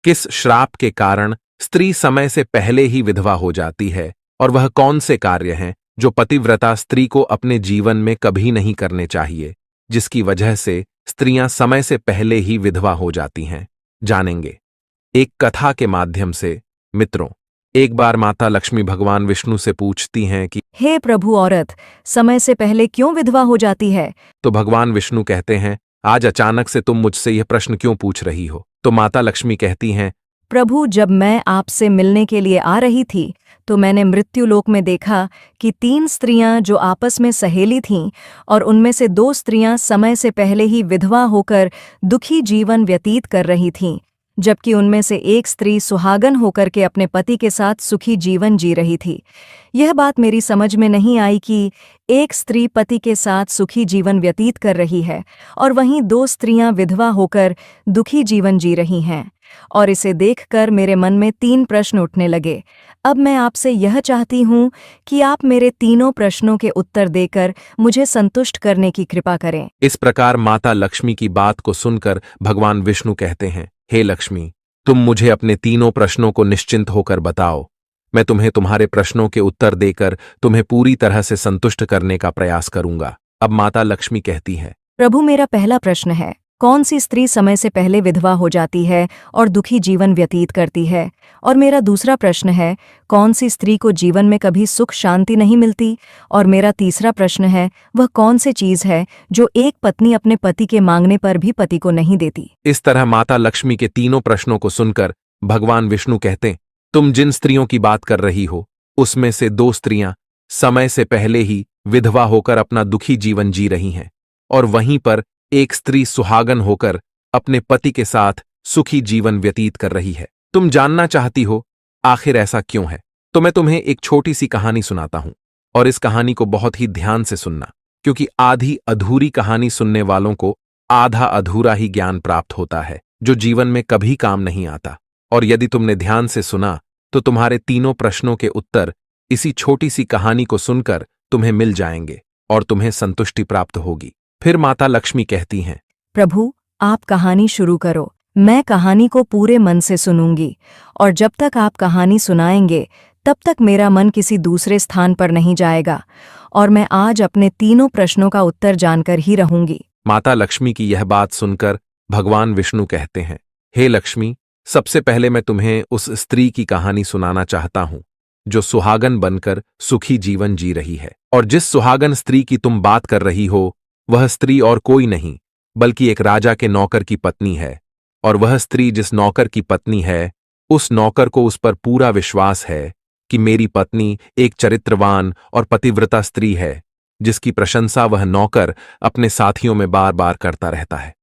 किस श्राप के कारण स्त्री समय से पहले ही विधवा हो जाती है और वह कौन से कार्य हैं जो पतिव्रता स्त्री को अपने जीवन में कभी नहीं करने चाहिए, जिसकी वजह से स्त्रियां समय से पहले ही विधवा हो जाती हैं, जानेंगे एक कथा के माध्यम से। मित्रों, एक बार माता लक्ष्मी भगवान विष्णु से पूछती हैं कि हे प्रभु, औरत समय से पहले क्यों विधवा हो जाती है? तो भगवान विष्णु कहते हैं, आज अचानक से तुम मुझसे यह प्रश्न क्यों पूछ रही हो? तो माता लक्ष्मी कहती हैं, प्रभु, जब मैं आपसे मिलने के लिए आ रही थी तो मैंने मृत्युलोक में देखा कि 3 स्त्रियां जो आपस में सहेली थीं और उनमें से 2 स्त्रियां समय से पहले ही विधवा होकर दुखी जीवन व्यतीत कर रही थीं, जबकि उनमें से एक स्त्री सुहागन होकर के अपने पति के साथ सुखी जीवन जी रही थी। यह बात मेरी समझ में नहीं आई कि एक स्त्री पति के साथ सुखी जीवन व्यतीत कर रही है और वहीं 2 स्त्रियां विधवा होकर दुखी जीवन जी रही हैं, और इसे देखकर मेरे मन में 3 प्रश्न उठने लगे। अब मैं आपसे यह चाहती हूँ कि आप मेरे तीनों प्रश्नों के उत्तर देकर मुझे संतुष्ट करने की कृपा करें। इस प्रकार माता लक्ष्मी की बात को सुनकर भगवान विष्णु कहते हैं, हे लक्ष्मी, तुम मुझे अपने तीनों प्रश्नों को निश्चिंत होकर बताओ। मैं तुम्हें तुम्हारे प्रश्नों के उत्तर देकर तुम्हें पूरी तरह से संतुष्ट करने का प्रयास करूंगा। अब माता लक्ष्मी कहती है, प्रभु, मेरा पहला प्रश्न है, कौन सी स्त्री समय से पहले विधवा हो जाती है और दुखी जीवन व्यतीत करती है? और मेरा दूसरा प्रश्न है, कौन सी स्त्री को जीवन में कभी सुख शांति नहीं मिलती? और मेरा तीसरा प्रश्न है, वह कौन सी चीज है जो एक पत्नी अपने पति के मांगने पर भी पति को नहीं देती? इस तरह माता लक्ष्मी के तीनों प्रश्नों को सुनकर भगवान विष्णु कहते, तुम जिन स्त्रियों की बात कर रही हो उसमें से 2 स्त्रियां समय से पहले ही विधवा होकर अपना दुखी जीवन जी रही हैं, और वहीं पर एक स्त्री सुहागन होकर अपने पति के साथ सुखी जीवन व्यतीत कर रही है। तुम जानना चाहती हो आखिर ऐसा क्यों है, तो मैं तुम्हें एक छोटी सी कहानी सुनाता हूं, और इस कहानी को बहुत ही ध्यान से सुनना, क्योंकि आधी अधूरी कहानी सुनने वालों को आधा अधूरा ही ज्ञान प्राप्त होता है, जो जीवन में कभी काम नहीं आता। और यदि तुमने ध्यान से सुना तो तुम्हारे तीनों प्रश्नों के उत्तर इसी छोटी सी कहानी को सुनकर तुम्हें मिल जाएंगे और तुम्हें संतुष्टि प्राप्त होगी। फिर माता लक्ष्मी कहती हैं, प्रभु, आप कहानी शुरू करो। मैं कहानी को पूरे मन से सुनूंगी, और जब तक आप कहानी सुनाएंगे तब तक मेरा मन किसी दूसरे स्थान पर नहीं जाएगा, और मैं आज अपने तीनों प्रश्नों का उत्तर जानकर ही रहूंगी। माता लक्ष्मी की यह बात सुनकर भगवान विष्णु कहते हैं, हे लक्ष्मी, सबसे पहले मैं तुम्हें उस स्त्री की कहानी सुनाना चाहता हूं जो सुहागन बनकर सुखी जीवन जी रही है। और जिस सुहागन स्त्री की तुम बात कर रही हो वह स्त्री और कोई नहीं बल्कि एक राजा के नौकर की पत्नी है। और वह स्त्री जिस नौकर की पत्नी है, उस नौकर को उस पर पूरा विश्वास है कि मेरी पत्नी एक चरित्रवान और पतिव्रता स्त्री है, जिसकी प्रशंसा वह नौकर अपने साथियों में बार बार करता रहता है।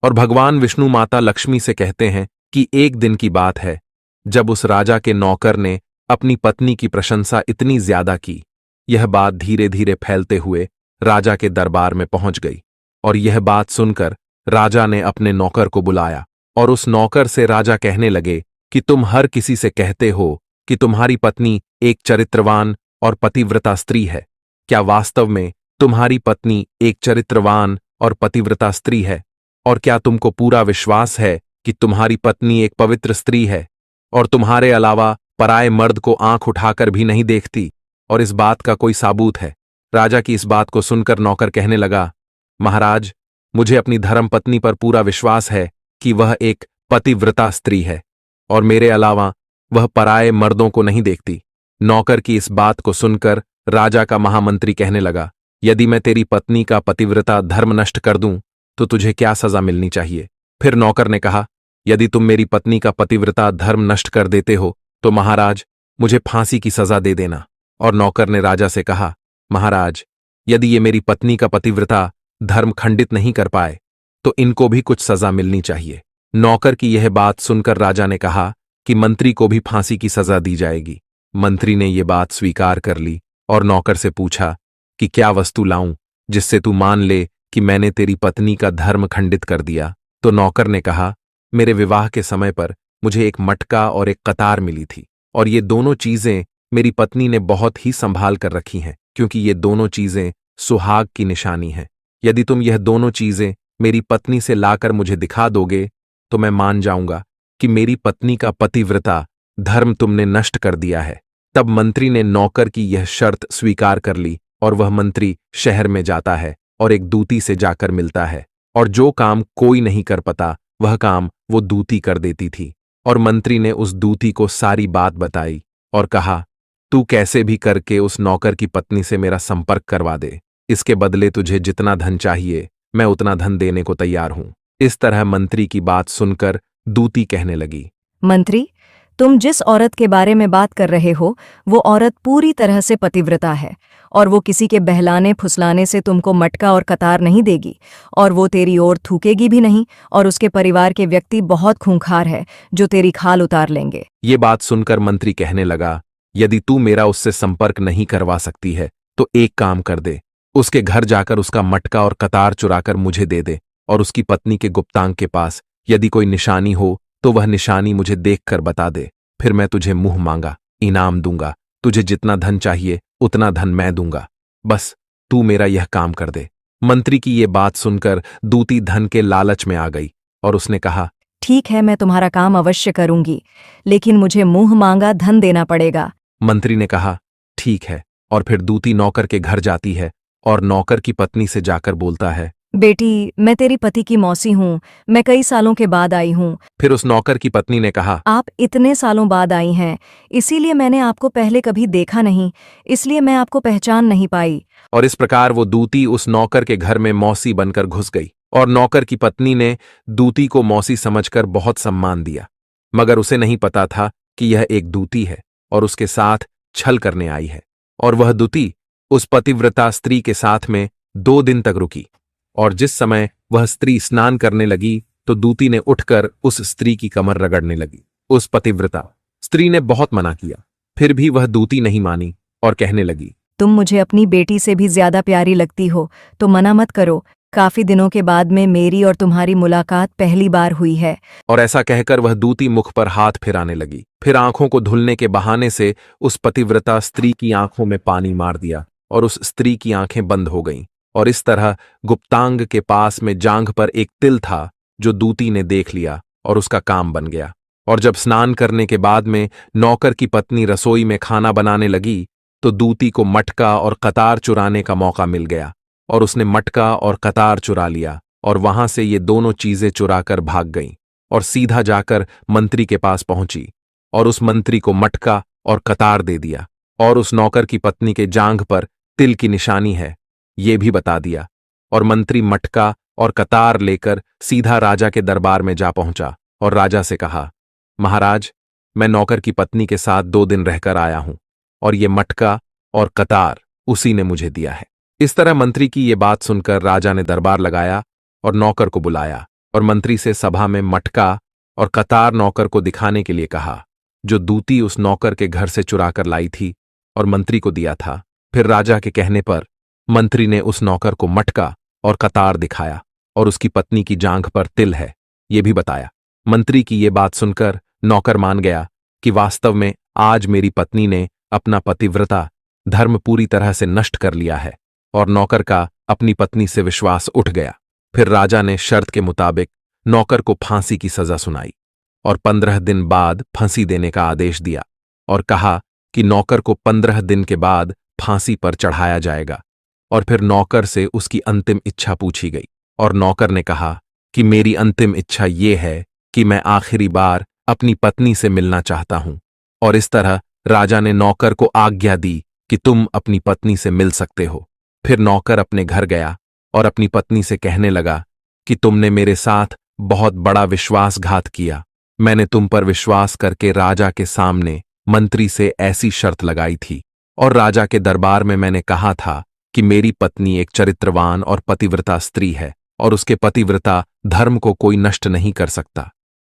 और भगवान विष्णु माता लक्ष्मी से कहते हैं कि एक दिन की बात है जब उस राजा के नौकर ने अपनी पत्नी की प्रशंसा इतनी ज्यादा की, यह बात धीरे धीरे फैलते हुए राजा के दरबार में पहुंच गई। और यह बात सुनकर राजा ने अपने नौकर को बुलाया और उस नौकर से राजा कहने लगे कि तुम हर किसी से कहते हो कि तुम्हारी पत्नी एक चरित्रवान और पतिव्रता स्त्री है। क्या वास्तव में तुम्हारी पत्नी एक चरित्रवान और पतिव्रता स्त्री है? और क्या तुमको पूरा विश्वास है कि तुम्हारी पत्नी एक पवित्र स्त्री है और तुम्हारे अलावा पराये मर्द को आंख उठाकर भी नहीं देखती, और इस बात का कोई सबूत है? राजा की इस बात को सुनकर नौकर कहने लगा, महाराज, मुझे अपनी धर्मपत्नी पर पूरा विश्वास है कि वह एक पतिव्रता स्त्री है और मेरे अलावा वह पराये मर्दों को नहीं देखती। नौकर की इस बात को सुनकर राजा का महामंत्री कहने लगा, यदि मैं तेरी पत्नी का पतिव्रता धर्म नष्ट कर दूं तो तुझे क्या सजा मिलनी चाहिए? फिर नौकर ने कहा, यदि तुम मेरी पत्नी का पतिव्रता धर्म नष्ट कर देते हो तो महाराज, मुझे फांसी की सजा दे देना। और नौकर ने राजा से कहा, महाराज, यदि ये मेरी पत्नी का पतिव्रता धर्म खंडित नहीं कर पाए तो इनको भी कुछ सजा मिलनी चाहिए। नौकर की यह बात सुनकर राजा ने कहा कि मंत्री को भी फांसी की सजा दी जाएगी। मंत्री ने यह बात स्वीकार कर ली और नौकर से पूछा कि क्या वस्तु लाऊं जिससे तू मान ले कि मैंने तेरी पत्नी का धर्म खंडित कर दिया? तो नौकर ने कहा, मेरे विवाह के समय पर मुझे एक मटका और एक कतार मिली थी, और ये दोनों चीजें मेरी पत्नी ने बहुत ही संभाल कर रखी हैं, क्योंकि ये दोनों चीजें सुहाग की निशानी हैं। यदि तुम यह दोनों चीजें मेरी पत्नी से लाकर मुझे दिखा दोगे तो मैं मान जाऊंगा कि मेरी पत्नी का पतिव्रता धर्म तुमने नष्ट कर दिया है। तब मंत्री ने नौकर की यह शर्त स्वीकार कर ली और वह मंत्री शहर में जाता है और एक दूती से जाकर मिलता है, और जो काम कोई नहीं कर पाता वह काम वो दूती कर देती थी। और मंत्री ने उस दूती को सारी बात बताई और कहा, तू कैसे भी करके उस नौकर की पत्नी से मेरा संपर्क करवा दे, इसके बदले तुझे जितना धन चाहिए मैं उतना धन देने को तैयार हूं। इस तरह मंत्री की बात सुनकर दूती कहने लगी, मंत्री, तुम जिस औरत के बारे में बात कर रहे हो वो औरत पूरी तरह से पतिव्रता है, और वो किसी के बहलाने फुसलाने से तुमको मटका और कतार नहीं देगी, और वो तेरी ओर थूकेगी भी नहीं, और उसके परिवार के व्यक्ति बहुत खूंखार है जो तेरी खाल उतार लेंगे। ये बात सुनकर मंत्री कहने लगा, यदि तू मेरा उससे संपर्क नहीं करवा सकती है तो एक काम कर दे, उसके घर जाकर उसका मटका और कतार चुराकर मुझे दे दे, और उसकी पत्नी के गुप्तांग के पास यदि कोई निशानी हो तो वह निशानी मुझे देखकर बता दे, फिर मैं तुझे मुंह मांगा इनाम दूंगा, तुझे जितना धन चाहिए उतना धन मैं दूंगा, बस तू मेरा यह काम कर दे। मंत्री की ये बात सुनकर दूती धन के लालच में आ गई और उसने कहा, ठीक है, मैं तुम्हारा काम अवश्य करूंगी, लेकिन मुझे मुंह मांगा धन देना पड़ेगा। मंत्री ने कहा, ठीक है, और फिर दूती नौकर के घर जाती है और नौकर की पत्नी से जाकर बोलता है, बेटी, मैं तेरी पति की मौसी हूँ, मैं कई सालों के बाद आई हूँ। फिर उस नौकर की पत्नी ने कहा, आप इतने सालों बाद आई हैं, इसीलिए मैंने आपको पहले कभी देखा नहीं, इसलिए मैं आपको पहचान नहीं पाई। और इस प्रकार वो दूती उस नौकर के घर में मौसी बनकर घुस गई, और नौकर की पत्नी ने दूती को मौसी समझकर बहुत सम्मान दिया, मगर उसे नहीं पता था कि यह एक दूती है और उसके साथ छल करने आई है। और वह दूती उस पतिव्रता स्त्री के साथ में 2 दिन तक रुकी, और जिस समय वह स्त्री स्नान करने लगी तो दूती ने उठकर उस स्त्री की कमर रगड़ने लगी। उस पतिव्रता स्त्री ने बहुत मना किया, फिर भी वह दूती नहीं मानी और कहने लगी, तुम मुझे अपनी बेटी से भी ज्यादा प्यारी लगती हो, तो मना मत करो। काफी दिनों के बाद में मेरी और तुम्हारी मुलाकात पहली बार हुई है। और ऐसा कहकर वह दूती मुख पर हाथ फिराने लगी, फिर आंखों को धुलने के बहाने से उस पतिव्रता स्त्री की आंखों में पानी मार दिया और उस स्त्री की आंखें बंद हो गईं। और इस तरह गुप्तांग के पास में जांघ पर एक तिल था जो दूती ने देख लिया और उसका काम बन गया। और जब स्नान करने के बाद में नौकर की पत्नी रसोई में खाना बनाने लगी तो दूती को मटका और कतार चुराने का मौका मिल गया, और उसने मटका और कतार चुरा लिया, और वहां से ये दोनों चीजें चुराकर भाग गईं और सीधा जाकर मंत्री के पास पहुंची और उस मंत्री को मटका और कतार दे दिया, और उस नौकर की पत्नी के जांघ पर तिल की निशानी है ये भी बता दिया। और मंत्री मटका और कतार लेकर सीधा राजा के दरबार में जा पहुंचा और राजा से कहा, महाराज, मैं नौकर की पत्नी के साथ 2 दिन रहकर आया हूं और ये मटका और कतार उसी ने मुझे दिया है। इस तरह मंत्री की ये बात सुनकर राजा ने दरबार लगाया और नौकर को बुलाया और मंत्री से सभा में मटका और कतार नौकर को दिखाने के लिए कहा, जो दूती उस नौकर के घर से चुराकर लाई थी और मंत्री को दिया था। फिर राजा के कहने पर मंत्री ने उस नौकर को मटका और कतार दिखाया और उसकी पत्नी की जांघ पर तिल है ये भी बताया। मंत्री की ये बात सुनकर नौकर मान गया कि वास्तव में आज मेरी पत्नी ने अपना पतिव्रता धर्म पूरी तरह से नष्ट कर लिया है, और नौकर का अपनी पत्नी से विश्वास उठ गया। फिर राजा ने शर्त के मुताबिक नौकर को फांसी की सजा सुनाई और 15 दिन बाद फांसी देने का आदेश दिया और कहा कि नौकर को 15 दिन के बाद फांसी पर चढ़ाया जाएगा। और फिर नौकर से उसकी अंतिम इच्छा पूछी गई और नौकर ने कहा कि मेरी अंतिम इच्छा ये है कि मैं आखिरी बार अपनी पत्नी से मिलना चाहता हूं। और इस तरह राजा ने नौकर को आज्ञा दी कि तुम अपनी पत्नी से मिल सकते हो। फिर नौकर अपने घर गया और अपनी पत्नी से कहने लगा कि तुमने मेरे साथ बहुत बड़ा विश्वासघात किया। मैंने तुम पर विश्वास करके राजा के सामने मंत्री से ऐसी शर्त लगाई थी और राजा के दरबार में मैंने कहा था कि मेरी पत्नी एक चरित्रवान और पतिव्रता स्त्री है और उसके पतिव्रता धर्म को कोई नष्ट नहीं कर सकता।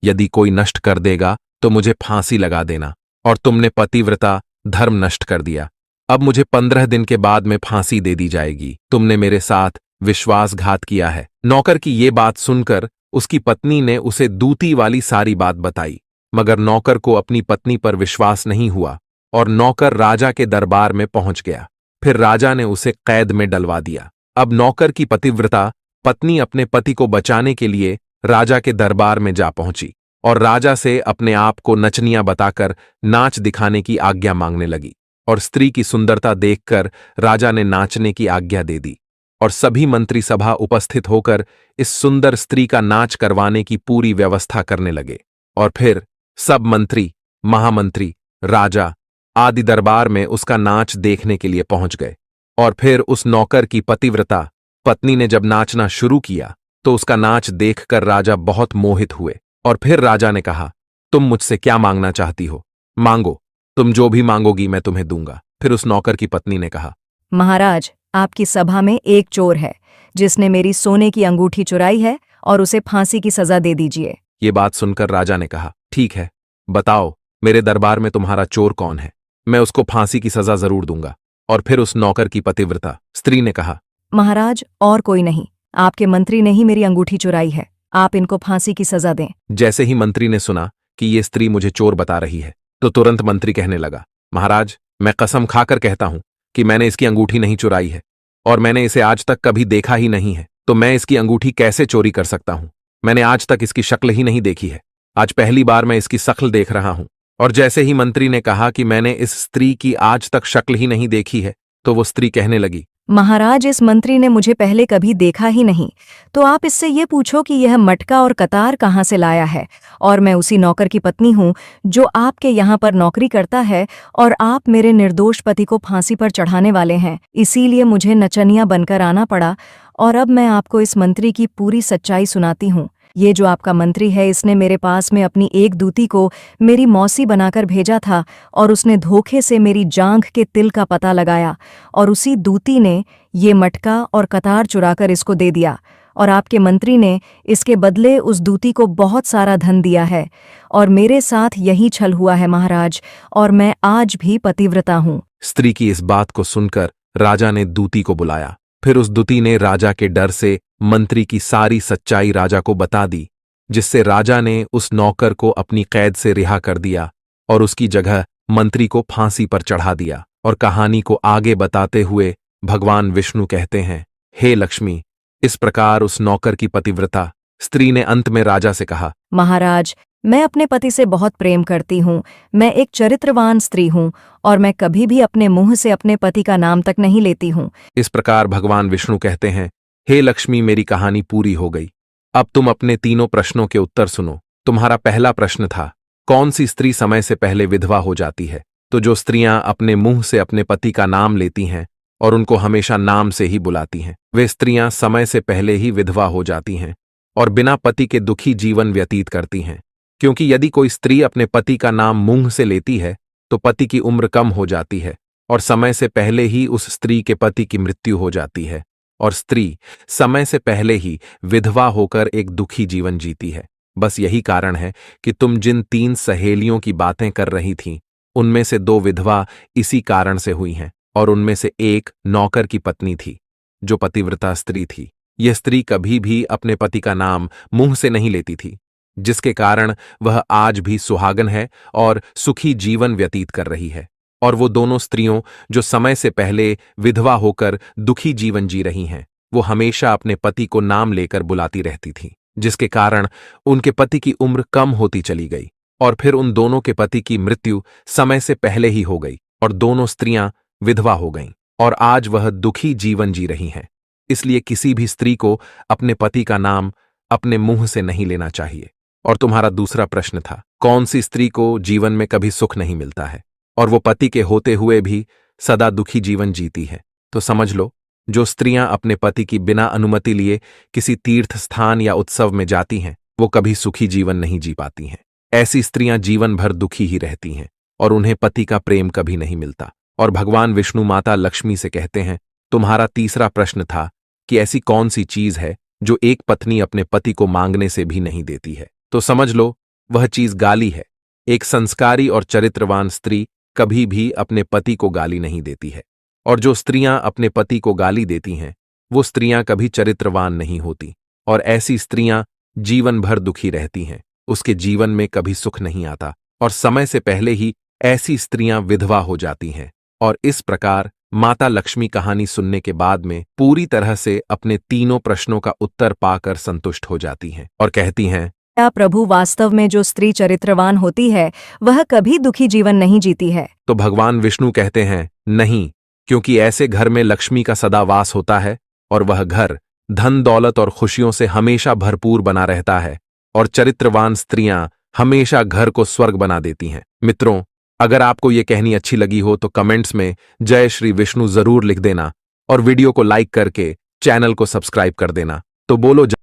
यदि कोई नष्ट कर देगा तो मुझे फांसी लगा देना, और तुमने पतिव्रता धर्म नष्ट कर दिया। अब मुझे 15 दिन के बाद में फांसी दे दी जाएगी। तुमने मेरे साथ विश्वासघात किया है। नौकर की ये बात सुनकर उसकी पत्नी ने उसे दूती वाली सारी बात बताई, मगर नौकर को अपनी पत्नी पर विश्वास नहीं हुआ और नौकर राजा के दरबार में पहुंच गया। फिर राजा ने उसे कैद में डलवा दिया। अब नौकर की पतिव्रता पत्नी अपने पति को बचाने के लिए राजा के दरबार में जा पहुंची और राजा से अपने आप को नचनिया बताकर नाच दिखाने की आज्ञा मांगने लगी। और स्त्री की सुंदरता देखकर राजा ने नाचने की आज्ञा दे दी और सभी मंत्री सभा उपस्थित होकर इस सुंदर स्त्री का नाच करवाने की पूरी व्यवस्था करने लगे। और फिर सब मंत्री, महामंत्री, राजा आदि दरबार में उसका नाच देखने के लिए पहुंच गए। और फिर उस नौकर की पतिव्रता पत्नी ने जब नाचना शुरू किया तो उसका नाच देखकर राजा बहुत मोहित हुए। और फिर राजा ने कहा, तुम मुझसे क्या मांगना चाहती हो? मांगो, तुम जो भी मांगोगी मैं तुम्हें दूंगा। फिर उस नौकर की पत्नी ने कहा, महाराज, आपकी सभा में एक चोर है जिसने मेरी सोने की अंगूठी चुराई है और उसे फांसी की सजा दे दीजिए। ये बात सुनकर राजा ने कहा, ठीक है, बताओ मेरे दरबार में तुम्हारा चोर कौन है, मैं उसको फांसी की सजा जरूर दूंगा। और फिर उस नौकर की पतिव्रता स्त्री ने कहा, महाराज, और कोई नहीं, आपके मंत्री ने ही मेरी अंगूठी चुराई है, आप इनको फांसी की सजा दें। जैसे ही मंत्री ने सुना कि ये स्त्री मुझे चोर बता रही है तो तुरंत मंत्री कहने लगा, महाराज, मैं कसम खाकर कहता हूं कि मैंने इसकी अंगूठी नहीं चुराई है और मैंने इसे आज तक कभी देखा ही नहीं है, तो मैं इसकी अंगूठी कैसे चोरी कर सकता हूं? मैंने आज तक इसकी शक्ल ही नहीं देखी है, आज पहली बार मैं इसकी शक्ल देख रहा हूं। और जैसे ही मंत्री ने कहा कि मैंने इस स्त्री की आज तक शक्ल ही नहीं देखी है तो वो स्त्री कहने लगी, महाराज, इस मंत्री ने मुझे पहले कभी देखा ही नहीं, तो आप इससे ये पूछो कि यह मटका और कतार कहाँ से लाया है। और मैं उसी नौकर की पत्नी हूँ जो आपके यहाँ पर नौकरी करता है और आप मेरे निर्दोष पति को फांसी पर चढ़ाने वाले हैं, इसीलिए मुझे नचनिया बनकर आना पड़ा। और अब मैं आपको इस मंत्री की पूरी सच्चाई सुनाती हूँ। ये जो आपका मंत्री है, इसने मेरे पास में अपनी एक दूती को मेरी मौसी बनाकर भेजा था और उसने धोखे से मेरी जांघ के तिल का पता लगाया और उसी दूती ने ये मटका और कतार चुराकर इसको दे दिया। और आपके मंत्री ने इसके बदले उस दूती को बहुत सारा धन दिया है और मेरे साथ यही छल हुआ है महाराज, और मैं आज भी पतिव्रता हूँ। स्त्री की इस बात को सुनकर राजा ने दूती को बुलाया। फिर उस दूती ने राजा के डर से मंत्री की सारी सच्चाई राजा को बता दी, जिससे राजा ने उस नौकर को अपनी कैद से रिहा कर दिया और उसकी जगह मंत्री को फांसी पर चढ़ा दिया। और कहानी को आगे बताते हुए भगवान विष्णु कहते हैं, हे लक्ष्मी, इस प्रकार उस नौकर की पतिव्रता स्त्री ने अंत में राजा से कहा, महाराज, मैं अपने पति से बहुत प्रेम करती हूँ, मैं एक चरित्रवान स्त्री हूँ और मैं कभी भी अपने मुंह से अपने पति का नाम तक नहीं लेती हूँ। इस प्रकार भगवान विष्णु कहते हैं, हे लक्ष्मी, मेरी कहानी पूरी हो गई। अब तुम अपने तीनों प्रश्नों के उत्तर सुनो। तुम्हारा पहला प्रश्न था, कौन सी स्त्री समय से पहले विधवा हो जाती है? तो जो स्त्रियां अपने मुंह से अपने पति का नाम लेती हैं और उनको हमेशा नाम से ही बुलाती हैं, वे स्त्रियां समय से पहले ही विधवा हो जाती हैं और बिना पति के दुखी जीवन व्यतीत करती हैं। क्योंकि यदि कोई स्त्री अपने पति का नाम मुंह से लेती है तो पति की उम्र कम हो जाती है और समय से पहले ही उस स्त्री के पति की मृत्यु हो जाती है और स्त्री समय से पहले ही विधवा होकर एक दुखी जीवन जीती है। बस यही कारण है कि तुम जिन 3 सहेलियों की बातें कर रही थीं, उनमें से 2 विधवा इसी कारण से हुई हैं और उनमें से एक नौकर की पत्नी थी जो पतिव्रता स्त्री थी। यह स्त्री कभी भी अपने पति का नाम मुंह से नहीं लेती थी, जिसके कारण वह आज भी सुहागन है और सुखी जीवन व्यतीत कर रही है। और वो दोनों स्त्रियों जो समय से पहले विधवा होकर दुखी जीवन जी रही हैं, वो हमेशा अपने पति को नाम लेकर बुलाती रहती थीं, जिसके कारण उनके पति की उम्र कम होती चली गई और फिर उन दोनों के पति की मृत्यु समय से पहले ही हो गई और दोनों स्त्रियां विधवा हो गईं और आज वह दुखी जीवन जी रही हैं। इसलिए किसी भी स्त्री को अपने पति का नाम अपने मुंह से नहीं लेना चाहिए। और तुम्हारा दूसरा प्रश्न था, कौन सी स्त्री को जीवन में कभी सुख नहीं मिलता है और वो पति के होते हुए भी सदा दुखी जीवन जीती है? तो समझ लो, जो स्त्रियां अपने पति की बिना अनुमति लिए किसी तीर्थ स्थान या उत्सव में जाती हैं, वो कभी सुखी जीवन नहीं जी पाती हैं। ऐसी स्त्रियां जीवन भर दुखी ही रहती हैं और उन्हें पति का प्रेम कभी नहीं मिलता। और भगवान विष्णु माता लक्ष्मी से कहते हैं, तुम्हारा तीसरा प्रश्न था कि ऐसी कौन सी चीज है जो एक पत्नी अपने पति को मांगने से भी नहीं देती है? तो समझ लो, वह चीज गाली है। एक संस्कारी और चरित्रवान स्त्री कभी भी अपने पति को गाली नहीं देती है और जो स्त्रियां अपने पति को गाली देती हैं, वो स्त्रियां कभी चरित्रवान नहीं होती और ऐसी स्त्रियां जीवन भर दुखी रहती हैं, उसके जीवन में कभी सुख नहीं आता और समय से पहले ही ऐसी स्त्रियां विधवा हो जाती हैं। और इस प्रकार माता लक्ष्मी कहानी सुनने के बाद में पूरी तरह से अपने तीनों प्रश्नों का उत्तर पाकर संतुष्ट हो जाती हैं और कहती हैं, क्या प्रभु वास्तव में जो स्त्री चरित्रवान होती है वह कभी दुखी जीवन नहीं जीती है? तो भगवान विष्णु कहते हैं, नहीं, क्योंकि ऐसे घर में लक्ष्मी का सदा वास होता है और वह घर धन दौलत और खुशियों से हमेशा भरपूर बना रहता है और चरित्रवान स्त्रियां हमेशा घर को स्वर्ग बना देती हैं। मित्रों, अगर आपको ये कहनी अच्छी लगी हो तो कमेंट्स में जय श्री विष्णु जरूर लिख देना और वीडियो को लाइक करके चैनल को सब्सक्राइब कर देना। तो बोलो